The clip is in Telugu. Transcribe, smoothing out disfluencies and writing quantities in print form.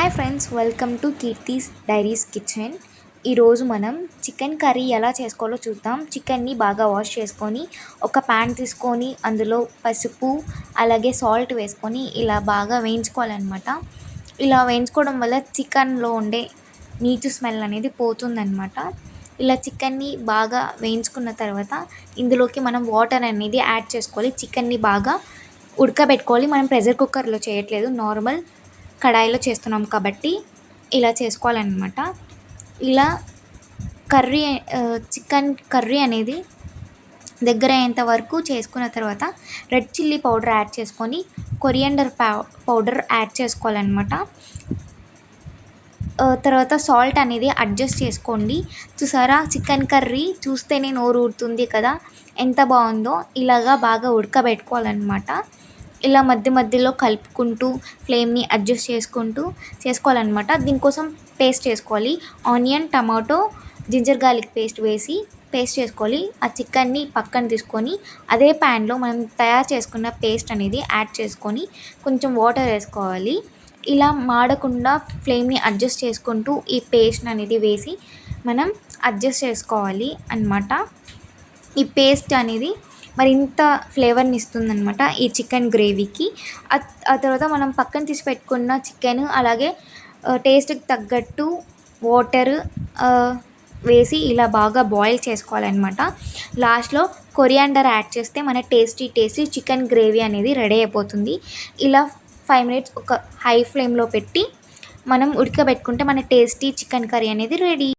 Hi friends, welcome to Keerthi's diaries kitchen. ఈరోజు మనం చికెన్ కర్రీ ఎలా చేసుకోవాలో చూద్దాం. చికెన్ని బాగా వాష్ చేసుకొని ఒక ప్యాన్ తీసుకొని అందులో పసుపు అలాగే సాల్ట్ వేసుకొని ఇలా బాగా వేయించుకోవాలన్నమాట. ఇలా వేయించుకోవడం వల్ల చికెన్లో ఉండే నీచు స్మెల్ అనేది పోతుందన్నమాట. ఇలా చికెన్ని బాగా వేయించుకున్న తర్వాత ఇందులోకి మనం వాటర్ అనేది యాడ్ చేసుకోవాలి. చికెన్ని బాగా ఉడకబెట్టుకోవాలి. మనం ప్రెషర్ కుక్కర్లో చేయట్లేదు, నార్మల్ కడాయిలో చేస్తున్నాం కాబట్టి ఇలా చేసుకోవాలన్నమాట. ఇలా కర్రీ చికెన్ కర్రీ అనేది దగ్గర అయ్యేంత వరకు చేసుకున్న తర్వాత రెడ్ చిల్లీ పౌడర్ యాడ్ చేసుకొని కొరియాండర్ పౌడర్ యాడ్ చేసుకోవాలన్నమాట. తర్వాత సాల్ట్ అనేది అడ్జస్ట్ చేసుకోండి. చూసారా, చికెన్ కర్రీ చూస్తేనే నోరు ఊరుతుంది కదా, ఎంత బాగుందో. ఇలాగా బాగా ఉడకబెట్టుకోవాలన్నమాట. ఇలా మధ్య మధ్యలో కలుపుకుంటూ ఫ్లేమ్ని అడ్జస్ట్ చేసుకుంటూ చేసుకోవాలన్నమాట. దీనికోసం పేస్ట్ చేసుకోవాలి. Onion, tomato, ginger garlic paste వేసి పేస్ట్ చేసుకోవాలి. ఆ చికెన్ని పక్కన తీసుకొని అదే ప్యాన్లో మనం తయారు చేసుకున్న పేస్ట్ అనేది యాడ్ చేసుకొని కొంచెం వాటర్ వేసుకోవాలి. ఇలా మాడకుండా ఫ్లేమ్ని అడ్జస్ట్ చేసుకుంటూ ఈ పేస్ట్ అనేది వేసి మనం అడ్జస్ట్ చేసుకోవాలి అన్నమాట. ఈ పేస్ట్ అనేది మరింత ఫ్లేవర్ని ఇస్తుందన్నమాట ఈ చికెన్ గ్రేవీకి. ఆ తర్వాత మనం పక్కన తీసి పెట్టుకున్న చికెన్ అలాగే టేస్ట్కి తగ్గట్టు వాటర్ వేసి ఇలా బాగా బాయిల్ చేసుకోవాలన్నమాట. లాస్ట్లో కొరియాండర్ యాడ్ చేస్తే మన టేస్టీ చికెన్ గ్రేవీ అనేది రెడీ అయిపోతుంది. ఇలా 5 minutes ఒక హై ఫ్లేమ్లో పెట్టి మనం ఉడకబెట్టుకుంటే మన టేస్టీ చికెన్ కర్రీ అనేది రెడీ.